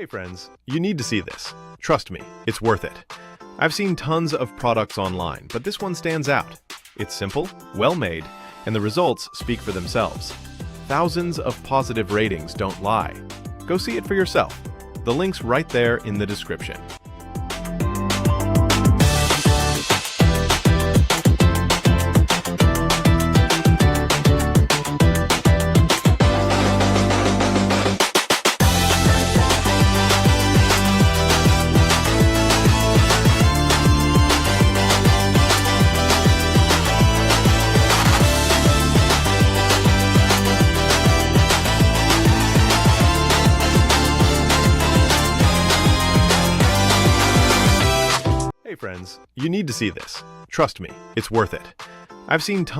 Hey friends, you need to see this. Trust me, it's worth it. I've seen tons of products online, but this one stands out. It's simple, well-made, and the results speak for themselves. Thousands of positive ratings don't lie. Go see it for yourself. The link's right there in the description. Hey friends, you need to see this. Trust me, it's worth it. I've seen tons